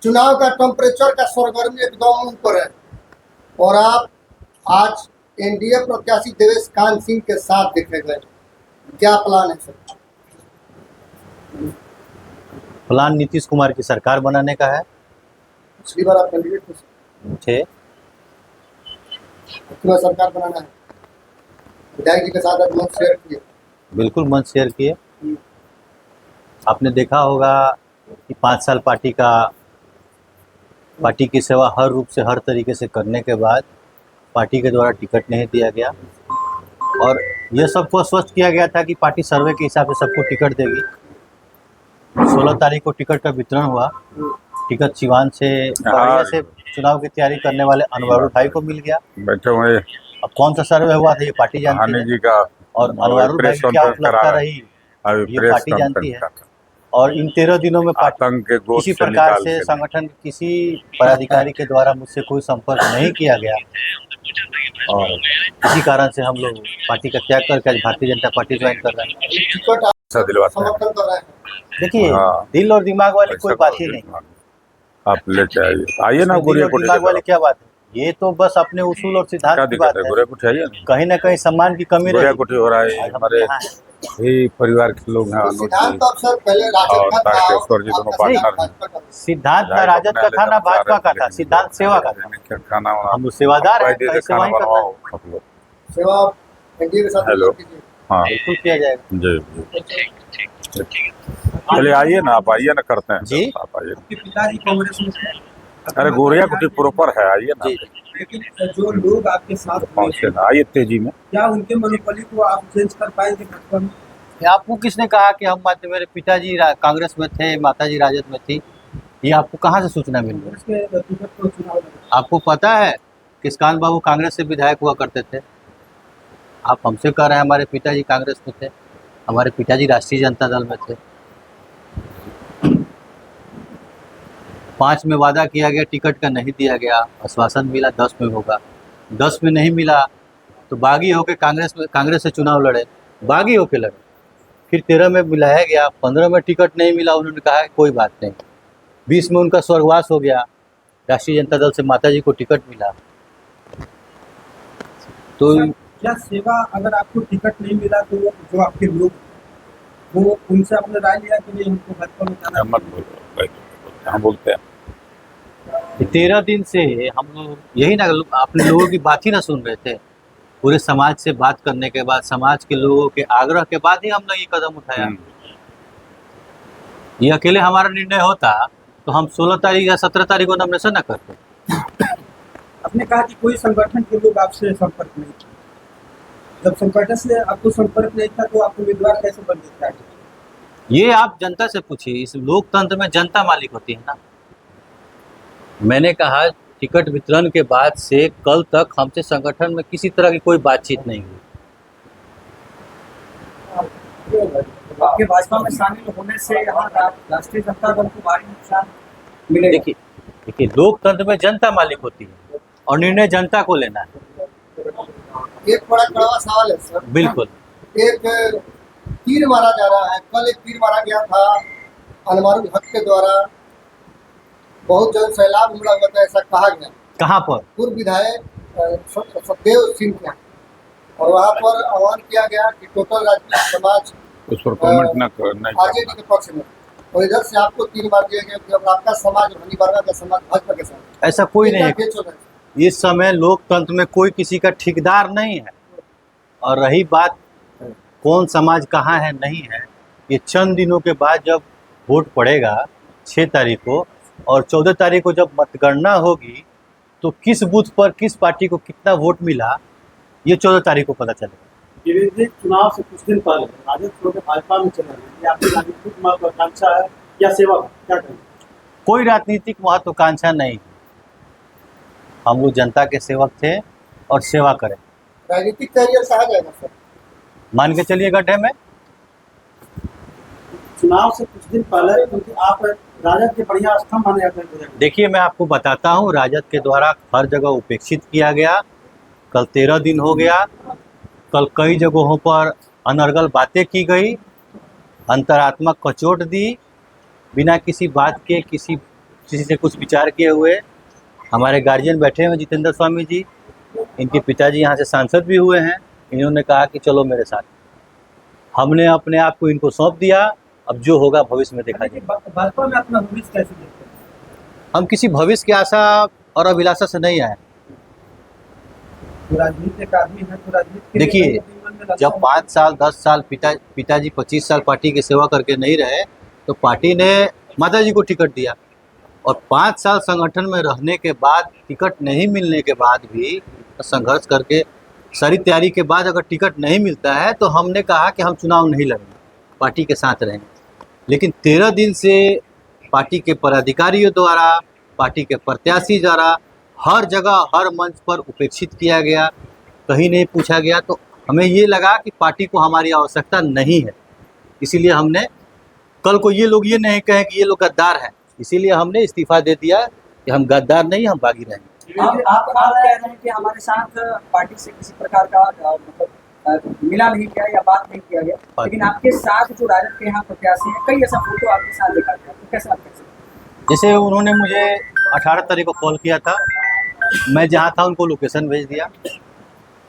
चुनाव का टेम्परेचर का सरगर्मी एकदम ऊपर है और आप आज एनडीए प्रत्याशी देवेश कांत सिंह के साथ देखे गए, क्या प्लान है सर? प्लान नीतीश कुमार की सरकार बनाने का है। पिछली बार आप कैंडिडेट थे। सरकार बनाना है, विधायक जी के साथ आप मंच शेयर किए। बिल्कुल मंच शेयर किए। आपने देखा होगा कि 5 साल पार्टी की सेवा हर रूप से हर तरीके से करने के बाद पार्टी के द्वारा टिकट नहीं दिया गया और यह सबको स्पष्ट किया गया था कि पार्टी सर्वे के हिसाब से सबको टिकट देगी। 16 तारीख को टिकट का वितरण हुआ। टिकट सिवान से पहाड़िया से चुनाव की तैयारी करने वाले अनवरुण भाई को मिल गया। बैठे हुए अब कौन सा सर्वे हुआ था ये पार्टी जानती है जी का और अनवरुण भाई की क्या उपलब्धता रही ये पार्टी जानती है। और इन 13 दिनों में पार्टी किसी प्रकार से संगठन किसी पदाधिकारी के द्वारा मुझसे कोई संपर्क नहीं किया गया और इसी कारण से हम लोग पार्टी का त्याग करके आज भारतीय जनता पार्टी ज्वाइन कर रहे हैं। समर्थन कर रहे हैं। देखिए दिल और दिमाग वाली कोई बात ही नहीं। आप लेके आइए ना गोरिया कोठी दिमाग वाली क्या बात है, ये तो बस अपने उसूल और सिद्धांत की बात है। गोरिया कोठी आइए, कहीं ना कहीं सम्मान की कमी गोरिया कोठी हो रहा है। हमारे ही परिवार के लोग हैं। सिद्धांत तो अक्सर पहले राजद का तारकेश्वर जी दोनों पार्टनर। सिद्धांत ना राजद का था ना भाजपा का था, सिद्धांत सेवा का था। खाना हम लोग सेवादार हैं, कहीं सेवा ही कर रहे हैं। सेवा एनडीए के साथ। हेलो, हाँ बिल्कुल किया जाएगा जी। चलिए आइए ना, आप आइए ना, करते हैं जी। आप आइए। पिताजी कांग्रेस में, अरे गोरिया कुटी प्रॉपर है, आइए ना। लेकिन जो लोग आपके साथ पहुँचे ना, आइए तेजी में। क्या उनके मोनोपोली को आप चेंज कर पाएंगे भाजपा में? आपको किसने कहा कि हम मेरे पिताजी कांग्रेस में थे, माताजी राजद में थी? ये आपको कहाँ से सूचना मिल रही? आपको पता है किसकान बाबू कांग्रेस से विधायक हुआ करते थे? आप हमसे कह रहे हैं हमारे पिताजी कांग्रेस में थे, हमारे पिताजी राष्ट्रीय जनता दल में थे। 5 में वादा किया गया, टिकट का नहीं दिया गया, आश्वासन मिला 10 में होगा, 10 में नहीं मिला तो बागी होकर कांग्रेस से चुनाव लड़े, बागी होकर लड़े। फिर 13 में मिलाया गया, 15 में टिकट नहीं मिला, उन्होंने कहा कोई बात नहीं। 20 में उनका स्वर्गवास हो गया, राष्ट्रीय जनता दल से माताजी को टिकट मिला। तो क्या सेवा, अगर आपको टिकट नहीं मिला तो जो आपके लोग वो उनसे आपने राय लिया कि नहीं हमको भाजपा में जाना? मत बोलो, हाँ बोलते हैं। 13 दिन से हम लोग यही ना, अपने लोगों की बात ही ना सुन रहे थे। पूरे समाज से बात करने के बाद, समाज के लोगों के आग्रह के बाद ही हमने ये कदम उठाया। ये अकेले हमारा निर्णय होता तो हम 16 तारीख या 17 तारीख को नॉमिनेशन ना करते। आपने कहा कि कोई संगठन के लोग आपसे संपर्क नहीं थे, जब संगठन से आपको संपर्क नहीं था तो आप उम्मीदवार कैसे बन सकता है? ये आप जनता से पूछिए, इस लोकतंत्र में जनता मालिक होती है ना। मैंने कहा टिकट वितरण के बाद से कल तक हमसे संगठन में किसी तरह की कोई बातचीत नहीं हुई। आपके भाजपा में शामिल होने से यहाँ राष्ट्रीय जनता दल को भारी नुकसान मिलेगा। देखिए लोकतंत्र में जनता मालिक होती है और निर्णय जनता को लेना है। एक बड़ा कड़वा सवाल है सर। बिल्कुल। एक तीर मारा जा रहा है, कल एक तीर मारा गया था अनवरुण हक के द्वारा, बहुत जन सैलाब उमड़ा हुआ था, ऐसा कहा गया। कहाँ पर? पूर्व विधायक सत्यदेव सिंह का, और वहाँ पर आह्वान किया गया कि टोटल राजपूत समाज उस पर कमेंट न करना आरजेडी के पक्ष में, और इधर से आपको तीर मार दिया गया जब आपका समाज हनी वर्गा का समाज भाजपा के साथ। ऐसा कोई नहीं है। इस समय लोकतंत्र में कोई किसी का ठेकेदार नहीं है। और रही बात कौन समाज कहाँ है नहीं है, ये चंद दिनों के बाद जब वोट पड़ेगा 6 तारीख को और 14 तारीख को जब मतगणना होगी तो किस बूथ पर किस पार्टी को कितना वोट मिला ये 14 तारीख को पता चलेगा। चुनाव से कुछ दिन पहले राजद छोड़ के भाजपा में चला गया, आपकी राजनीतिक महत्वाकांक्षा है या सेवा, क्या करें? कोई राजनीतिक महत्वाकांक्षा नहीं, हम लोग जनता के सेवक थे और सेवा करें। राजनीतिक कैरियर कहा जाएगा सर, मान के चलिए गड्ढे में। चुनाव से कुछ दिन पहले क्योंकि आप राजद के बढ़िया स्तंभ माने जाते हैं। देखिए मैं आपको बताता हूँ, राजद के द्वारा हर जगह उपेक्षित किया गया। कल 13 दिन हो गया, कल कई जगहों पर अनर्गल बातें की गई, अंतरात्मा कचोट दी, बिना किसी बात के, किसी किसी से कुछ विचार किए हुए हमारे गार्जियन बैठे हुए जितेंद्र स्वामी जी, इनके पिताजी यहाँ से सांसद भी हुए हैं। इन्होंने कहा कि चलो मेरे साथ। हमने अपने आप को इनको सौंप दिया, अब जो होगा भविष्य में देखा जाएगा। भाजपा में अपना भविष्य कैसे देखते हैं? हम किसी भविष्य की आशा और अभिलाषा से नहीं आए। तो राजनीतिक आदमी है तो राजनीति देखिए, जब 5 साल 10 साल पिताजी 25 साल पार्टी की सेवा करके नहीं रहे तो पार्टी ने माताजी को टिकट दिया, और 5 साल संगठन में रहने के बाद टिकट नहीं मिलने के बाद भी संघर्ष करके सारी तैयारी के बाद अगर टिकट नहीं मिलता है तो हमने कहा कि हम चुनाव नहीं लड़ेंगे, पार्टी के साथ रहेंगे। लेकिन 13 दिन से पार्टी के पदाधिकारियों द्वारा, पार्टी के प्रत्याशी द्वारा हर जगह हर मंच पर उपेक्षित किया गया, कहीं नहीं पूछा गया। तो हमें ये लगा कि पार्टी को हमारी आवश्यकता नहीं है, इसीलिए हमने कल को ये लोग ये नहीं कहें कि ये लोग गद्दार हैं, इसीलिए हमने इस्तीफा दे दिया कि हम गद्दार नहीं, हम बागी रहेंगे। आप कह रहे हैं कि हमारे साथ पार्टी से किसी प्रकार का मतलब मिला नहीं गया या बात नहीं किया गया, लेकिन आपके साथ जो राजद के यहाँ प्रत्याशी हैं, कई ऐसा फोटो आपके साथ देखा गया, तो कैसा आप कैसे? जैसे उन्होंने मुझे 18 तारीख को कॉल किया था, मैं जहाँ था उनको लोकेशन भेज दिया।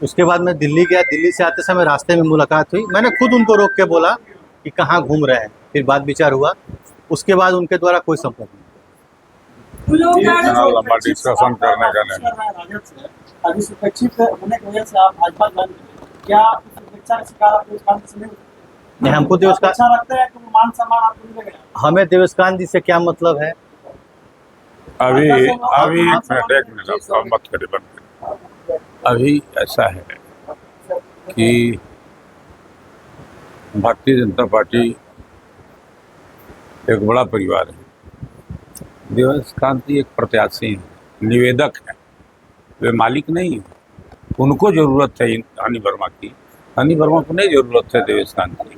उसके बाद मैं दिल्ली गया, दिल्ली से आते समय रास्ते में मुलाकात हुई, मैंने खुद उनको रोक के बोला कि कहाँ घूम रहे हैं, फिर बात विचार हुआ। उसके बाद उनके द्वारा कोई संपर्क नहीं। लंबा डिस्कशन करने का नहीं। अभी सुरक्षित होने की वजह से आप भाजपा ज्वाइन किए, क्या उस उपेक्षा का शिकार आप देवस्कांत से नहीं हुए? नहीं, हमको देवस्कांत अच्छा लगता है कि वो मान सम्मान आपको मिलेगा? हमें देवस्कांत जी से क्या मतलब है? अभी एक मिनट आप मत करिए, बंद करिए। अभी ऐसा है कि भारतीय जनता पार्टी एक बड़ा परिवार है। देवस्कांत जी एक प्रत्याशी हैं, निवेदक हैं, वे मालिक नहीं हैं। उनको जरूरत है हनी वर्मा की, हनी वर्मा को नहीं जरूरत है देवस्कांत की,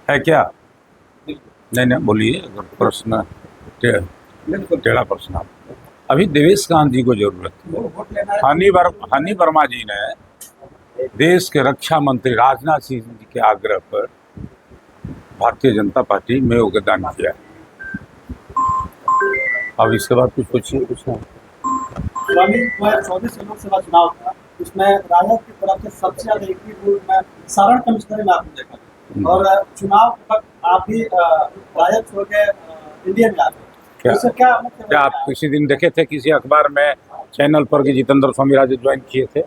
है क्या? नहीं बोलिए, अगर प्रश्न टेढ़ा प्रश्न आप, अभी देवस्कांत जी को जरूरत है। हनी वर्मा जी ने देश के रक्षा मंत्री राजनाथ सिंह जी के आग्रह पर भारतीय जनता पार्टी में योगदान किया। अब इसके बाद कुछ पूछिए, कुछ नहीं। स्वामी 2024 लोकसभा चुनाव था, उसमें राजद की तरफ से सबसे ज्यादा एक ही वोट में सारण कमिश्नरी में आपने देखा, और चुनाव वक्त आप भी राजद छोड़ के इंडिया में आ गए। क्या आप किसी दिन देखे थे किसी अखबार में चैनल पर कि जितेंद्र स्वामी राजद ज्वाइन किए थे?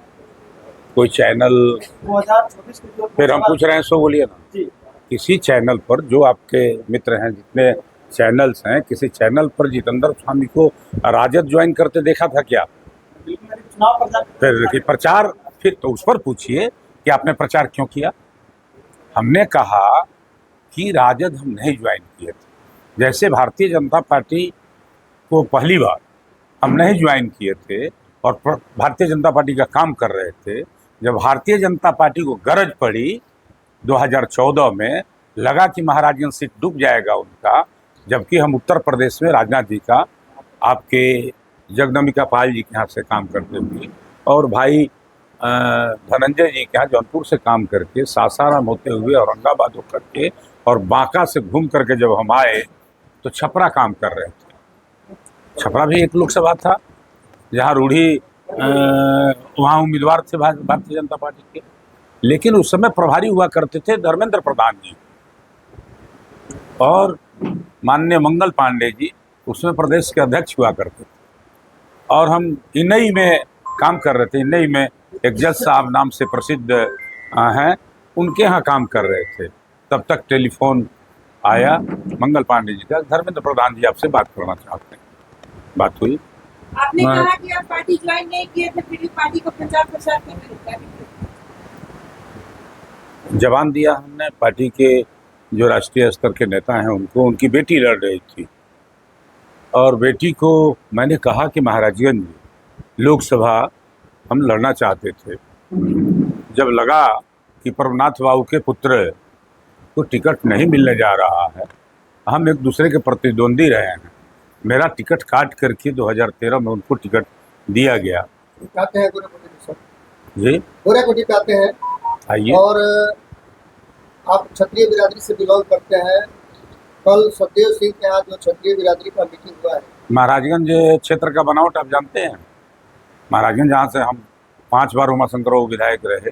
कोई चैनल 2024 के फिर हम पूछ रहे हैं, सो बोलिए ना। किसी चैनल पर, जो आपके मित्र हैं, जितने चैनल्स हैं, किसी चैनल पर जितेंद्र स्वामी को राजद ज्वाइन करते देखा था क्या? फिर प्रचार, फिर तो उस पर पूछिए कि आपने प्रचार क्यों किया। हमने कहा कि राजद हम नहीं ज्वाइन किए थे। जैसे भारतीय जनता पार्टी को पहली बार हम नहीं ज्वाइन किए थे और भारतीय जनता पार्टी का काम कर रहे थे, जब भारतीय जनता पार्टी को गरज पड़ी 2014 में, लगा कि महाराजगंज सीट डूब जाएगा उनका, जबकि हम उत्तर प्रदेश में राजनाथ जी का, आपके जगदम्बिका पाल जी के यहाँ से काम करते हुए, और भाई धनंजय जी के यहाँ जौनपुर से काम करके, सासाराम होते हुए, औरंगाबाद होकर के और बांका से घूम करके जब हम आए तो छपरा काम कर रहे थे। छपरा भी एक लोकसभा था जहाँ रूढ़ी वहाँ उम्मीदवार थे भारतीय जनता पार्टी के, लेकिन उस समय प्रभारी हुआ करते थे धर्मेंद्र प्रधान जी, और माननीय मंगल पांडे जी उसमें प्रदेश के अध्यक्ष हुआ करते थे, और हम इनई में काम कर रहे थे। इनई में एक जज साहब नाम से प्रसिद्ध हैं, उनके यहाँ काम कर रहे थे। तब तक टेलीफोन आया मंगल पांडे जी का, धर्मेंद्र प्रधान जी आपसे बात करना चाहते हैं। बात हुई। आपने कहा कि आप पार्टी ज्वाइन नहीं किए थे, फिर भी पार्टी का प्रचार प्रसार करते हैं। जवान दिया हमने। पार्टी के जो राष्ट्रीय स्तर के नेता हैं उनको, उनकी बेटी लड़ रही थी, और बेटी को मैंने कहा कि महाराजगंज लोकसभा हम लड़ना चाहते थे। जब लगा कि प्रभुनाथ बाबू के पुत्र को टिकट नहीं मिलने जा रहा है, हम एक दूसरे के प्रतिद्वंदी रहे हैं, मेरा टिकट काट करके 2013 में उनको टिकट दिया गया। आते हैं गोरेकोटी जी, गोरेकोटी पे आते हैं। आइए। और आप क्षत्रिय बिरादरी से बिलोंग करते हैं। कल सतदेव सिंह के यहाँ जो क्षत्रिय बिरादरी का मीटिंग हुआ है, महाराजगंज क्षेत्र का बनावट आप जानते हैं। महाराजगंज जहाँ से हम 5 बार उमाशंकर बाबू विधायक रहे,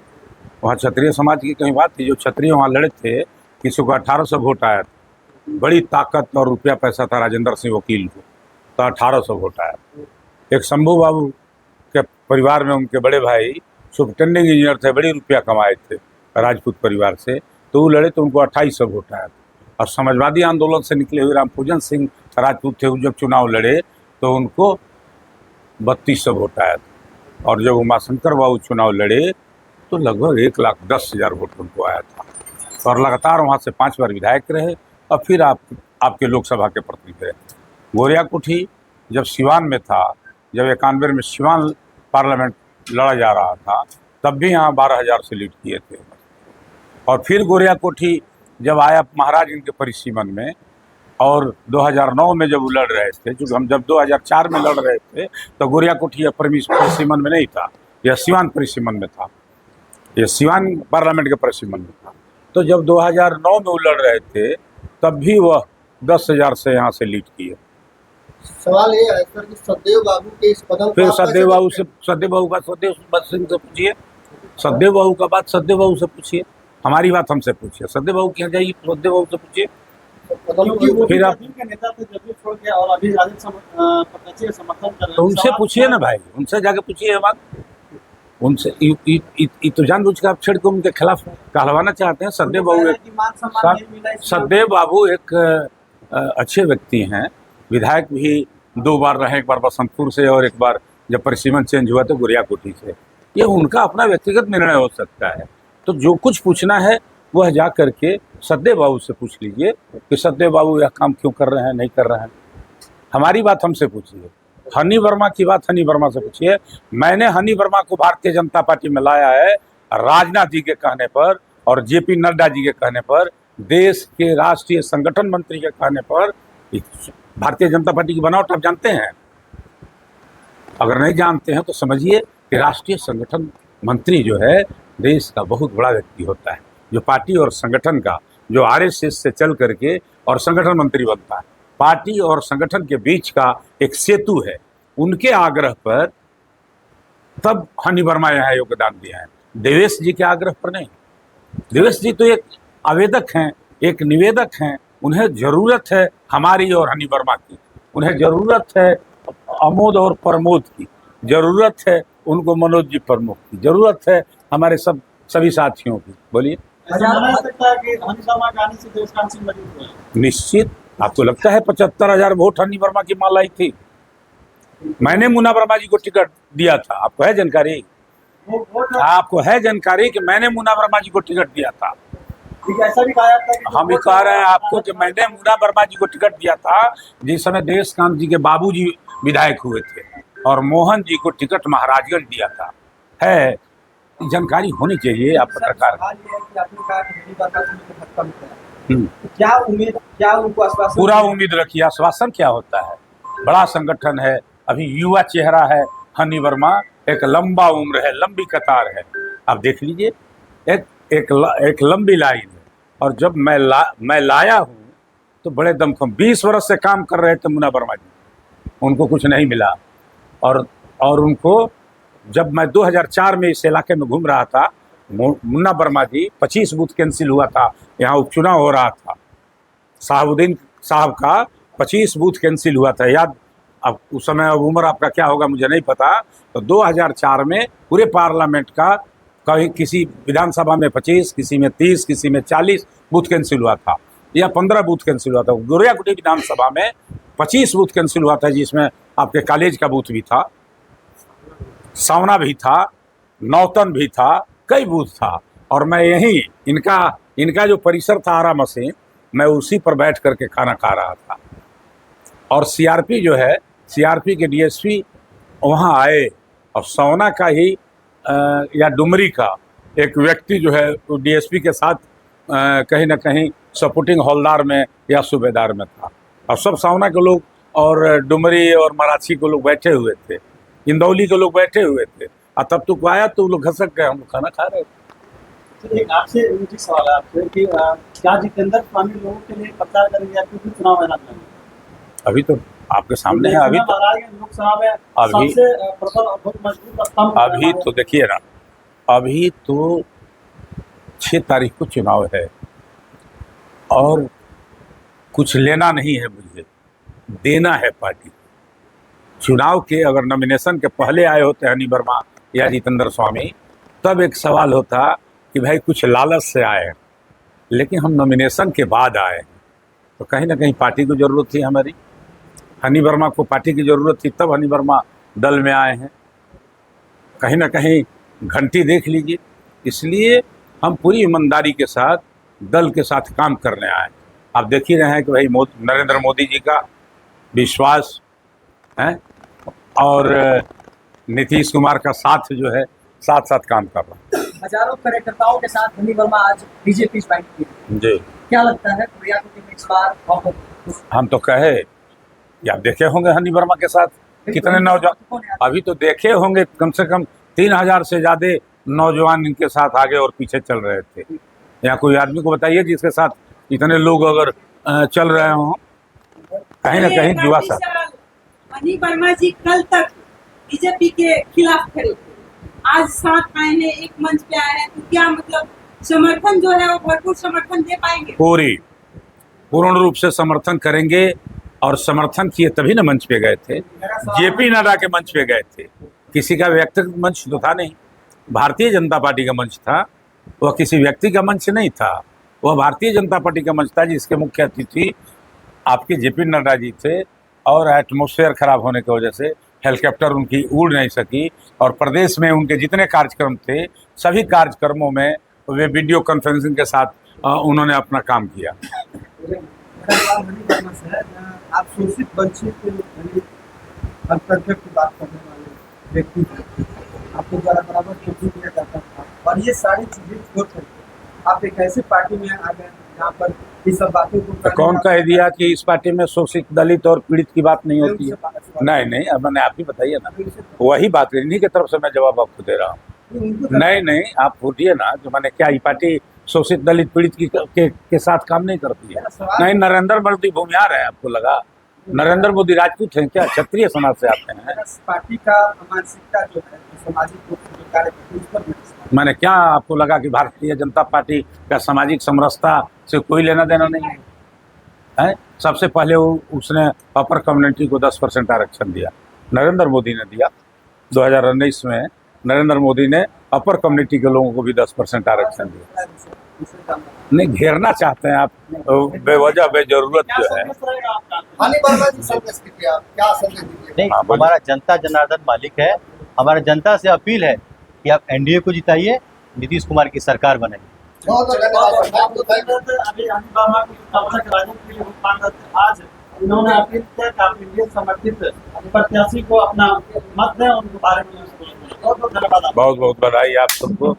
वहाँ क्षत्रिय समाज की कहीं बात थी। जो क्षत्रिय वहाँ लड़े थे, किसी को 1800 वोट आया था, बड़ी ताकत और रुपया पैसा था राजेंद्र सिंह वकील को, तो 1800 वोट आया। एक शंभू बाबू के परिवार में उनके बड़े भाई सुपरटेंडिंग इंजीनियर थे, बड़ी रुपया कमाए थे राजपूत परिवार से, तो वो लड़े तो उनको 2800 वोट आया था। और समाजवादी आंदोलन से निकले हुए रामपूजन सिंह राजपूत थे, वो जब चुनाव लड़े तो उनको 3200 वोट आया था। और जब उमाशंकर बाबू चुनाव लड़े तो लगभग 1,10,000 वोट उनको आया था। और लगातार वहाँ से 5 बार विधायक रहे और फिर आपके लोकसभा के प्रतिनिधि रहे। गोरिया कुठी जब सिवान में था, जब 91 में सिवान पार्लियामेंट लड़ा जा रहा था, तब भी यहाँ 12,000 से लीड किए थे। और फिर गोरिया कोठी जब आया महाराजगंज के परिसीमन में, और 2009 में जब वो लड़ रहे थे, क्योंकि हम जब 2004 में लड़ रहे थे तो गोरिया कोठी परिसीमन में नहीं था, यह सिवान परिसीमन में था, यह सिवान पार्लियामेंट के परिसीमन में था। तो जब 2009 में वो लड़ रहे थे तब भी वह 10,000 से यहाँ से लीड किए। सवाल ये है सर कि सदैव बाबू के इस कदम फिर सदैव बाबू से सदैव सिंह से पूछिए, सदैव बाबू का बात सदैव बाबू से पूछिए, हमारी बात हमसे पूछिए। सदैव बाबू क्या जाइए, सदैव बाबू से पूछिए। क्योंकि वो फिर आप जदयू के नेता थे, जदयू छोड़ के और अभी राजद प्रत्याशी का समर्थन कर रहे हैं। तो उनसे सवाल पूछिए ना भाई, उनसे जाके पूछिए ये बात। उनसे तो जानबूझ के आप छेड़ के उनके खिलाफ कहलवाना चाहते हैं। सदैव बाबू सदैव बाबू एक अच्छे व्यक्ति हैं, विधायक भी 2 बार रहे, एक बार बसंतपुर से और एक बार जब परिसीमन चेंज हुआ तो गोरिया कोठी से। ये उनका अपना व्यक्तिगत निर्णय हो सकता है। तो जो कुछ पूछना है वह जा करके सदैव बाबू से पूछ लीजिए कि सदैव बाबू यह काम क्यों कर रहे हैं, नहीं कर रहे हैं। हमारी बात हमसे पूछिए। हनी वर्मा की बात हनी वर्मा से पूछिए। मैंने हनी वर्मा को भारतीय जनता पार्टी में लाया है राजनाथ जी के कहने पर और जेपी नड्डा जी के कहने पर, देश के राष्ट्रीय संगठन मंत्री के कहने पर। भारतीय जनता पार्टी की बनावट आप जानते हैं? अगर नहीं जानते हैं तो समझिए कि राष्ट्रीय संगठन मंत्री जो है देश का बहुत बड़ा व्यक्ति होता है, जो पार्टी और संगठन का, जो आरएसएस से चल करके और संगठन मंत्री बनता है। पार्टी और संगठन के बीच का एक सेतु है। उनके आग्रह पर तब हनी वर्मा यहाँ योगदान दिया है, देवेश जी के आग्रह पर नहीं। देवेश जी तो एक आवेदक हैं, एक निवेदक हैं। उन्हें ज़रूरत है हमारी और हनी वर्मा की, उन्हें ज़रूरत है अमोद और प्रमोद की, ज़रूरत है उनको मनोज जी प्रमुख की, ज़रूरत है हमारे सभी साथियों की। बोलिए। ऐसा माना जा सकता है कि हनी वर्मा के आने से देवकांत सिंह मजबूत हुए? निश्चित। आपको लगता है 75,000 वोट हनी वर्मा की माल आई थी? मैंने मुन्ना वर्मा जी को टिकट दिया था, आपको है जानकारी? आपको है जानकारी कि मैंने मुन्ना वर्मा जी को टिकट दिया था? ऐसा भी कहा जाता है कि हम भी कह रहे हैं आपको कि मैंने मुन्ना वर्मा जी को टिकट दिया था जिस समय देशकांत जी के बाबूजी विधायक हुए थे, और मोहन जी को टिकट महाराजगंज दिया था। है जानकारी होनी चाहिए आप पत्रकार। क्या उम्मीद, क्या उनको आश्वासन? पूरा उम्मीद रखिए। आश्वासन क्या होता है? बड़ा संगठन है, अभी युवा चेहरा है हनी वर्मा, एक लंबा उम्र है, लंबी कतार है। आप देख लीजिए, एक लंबी लाइन है। और जब मैं लाया हूँ तो बड़े दमखम 20 वर्ष से काम कर रहे थे मुन्ना वर्मा जी, उनको कुछ नहीं मिला। और उनको जब मैं 2004 में इस इलाके में घूम रहा था, मुन्ना वर्मा जी 25 बूथ कैंसिल हुआ था, यहाँ उपचुनाव हो रहा था, साहबुद्दीन साहब का 25 बूथ कैंसिल हुआ था, याद? अब उस समय अब उम्र आपका क्या होगा मुझे नहीं पता। तो 2004 में पूरे पार्लियामेंट का कहीं किसी विधानसभा में 25, किसी में 30, किसी में 40 बूथ कैंसिल हुआ था, या 15 बूथ कैंसिल हुआ था। गोरिया कोठी विधानसभा में 25 बूथ कैंसिल हुआ था, जिसमें आपके कॉलेज का बूथ भी था, सावना भी था, नौतन भी था, कई बूथ था। और मैं यहीं इनका जो परिसर था आरा मशीन, मैं उसी पर बैठ करके खाना खा रहा था। और सीआरपी जो है, सीआरपी के डीएसपी वहाँ आए, और सावना का ही या डुमरी का एक व्यक्ति जो है वो डीएसपी के साथ कहीं ना कहीं सपोर्टिंग हौलदार में या सूबेदार में था। और सब सावना के लोग और डुमरी और मराठी के लोग बैठे हुए थे, इंदौली के लोग बैठे हुए थे। और तब तक आया तो वो लोग घसक गए, हम लोग खाना खा रहे थे। तो एक आपसे मुझे सवाल है आपसे कि क्या जितेंद्र स्वामी लोगों के लिए प्रचार करेंगे या फिर चुनाव मैदान में? अभी तो आपके सामने है। अभी लोकसभा में अभी- सबसे प्रबल और बहुत मजबूत स्तंभ अभी तो देखिए ना, अभी तो 6 तारीख को चुनाव है और कुछ लेना नहीं है, मुझे देना है पार्टी। चुनाव के अगर नॉमिनेशन के पहले आए होते हनी वर्मा या जितेंद्र स्वामी, तब एक सवाल होता कि भाई कुछ लालच से आए हैं, लेकिन हम नॉमिनेशन के बाद आए हैं, तो कहीं ना कहीं पार्टी को ज़रूरत थी हमारी। हनी वर्मा को पार्टी की ज़रूरत थी, तब हनी वर्मा दल में आए हैं। कहीं ना कहीं घंटी देख लीजिए। इसलिए हम पूरी ईमानदारी के साथ दल के साथ काम करने आए। आप देख ही रहे हैं कि भाई नरेंद्र मोदी जी का विश्वास है और नीतीश कुमार का साथ जो है, साथ साथ काम कर रहा है। हजारों कार्यकर्ताओं के साथ हनी वर्मा आज बीजेपी ज्वाइन किए। जी, क्या लगता है प्रियंका में इस बार बहुत हम तो कहे कि आप देखे होंगे हनी वर्मा के साथ कितने नौजवान, अभी तो देखे होंगे कम से कम 3000 से ज़्यादा नौजवान इनके साथ आगे और पीछे चल रहे थे। यहाँ कोई आदमी को बताइए जिसके साथ इतने लोग अगर चल रहे हों, कहीं ना कहीं जुआ सा। हनी वर्मा जी कल तक बीजेपी के खिलाफ खड़े थे, आज साथ आए हैं, एक मंच पे आए हैं, तो क्या मतलब समर्थन जो है वो भरपूर समर्थन दे पाएंगे? पूर्ण रूप से समर्थन करेंगे। और समर्थन किए तभी ना मंच पे गए थे, जेपी नड्डा के मंच पे गए थे। किसी का व्यक्तिगत मंच तो था नहीं, भारतीय जनता पार्टी का मंच था। वह किसी व्यक्ति का मंच नहीं था, वह भारतीय जनता पार्टी का मंच था, जिसके मुख्य अतिथि आपके जेपी नड्डा जी थे। और एटमॉस्फेयर खराब होने की वजह से हेलीकॉप्टर उनकी उड़ नहीं सकी, और प्रदेश में उनके जितने कार्यक्रम थे, सभी कार्यक्रमों में वे वीडियो कॉन्फ्रेंसिंग के साथ उन्होंने अपना काम किया। आप शोषित वंचित अल्पसंख्यक की बात करने वाले व्यक्ति हैं, आपको द्वारा बराबर खेती किया जाता था, और ये सारी चीजें छोड़ करके आप एक ऐसी पार्टी में आ गए जहाँ पर ये सब बातों को तो कौन कह दिया कि इस पार्टी में शोषित, दलित और पीड़ित की बात नहीं होती है? नहीं, अब मैंने आप ही बताइए ना, वही बात इन्हीं की तरफ से मैं जवाब आपको दे रहा हूँ। नहीं, आप पूछिए ना जो मैंने क्या, ये पार्टी शोषित दलित पीड़ित के साथ काम नहीं करती है। नहीं, नरेंद्र मोदी भूमिहार है, आपको लगा? नरेंद्र मोदी राजपूत हैं क्या? क्षत्रिय समाज से आते हैं। पार्टी का मानसिकता जो है सामाजिक रूप से कार्य करती है, उस पर मैंने क्या आपको लगा कि भारतीय जनता पार्टी का सामाजिक समरसता से कोई लेना देना नहीं है? सबसे पहले उसने अपर कम्युनिटी को 10% आरक्षण दिया, नरेंद्र मोदी ने दिया। 2019 में नरेंद्र मोदी ने अपर कम्युनिटी के लोगों को भी 10% आरक्षण दिया। नहीं, घेरना चाहते हैं आप बेवजह बेजरूरत जो है। हनी वर्मा जी संदेश दीजिए, आप क्या संदेश दीजिए? नहीं, हाँ, बोलिए। हमारा जनता जनार्दन मालिक है। हमारा जनता से अपील है कि आप एनडीए को जिताइए, नीतीश कुमार की सरकार बनाइए। बहुत बहुत धन्यवाद। आपको thank you। अभी हनी वर्मा को तब तक राजद के लिए वोट मांग रहे थे, आज इन्होंने अपील किया कि आप इंडिया समर्थित प्रत्याशी को अपना मत दें, उनके बारे में बहुत बहुत धन्यवाद। बहुत बहुत बधाई आप सबको।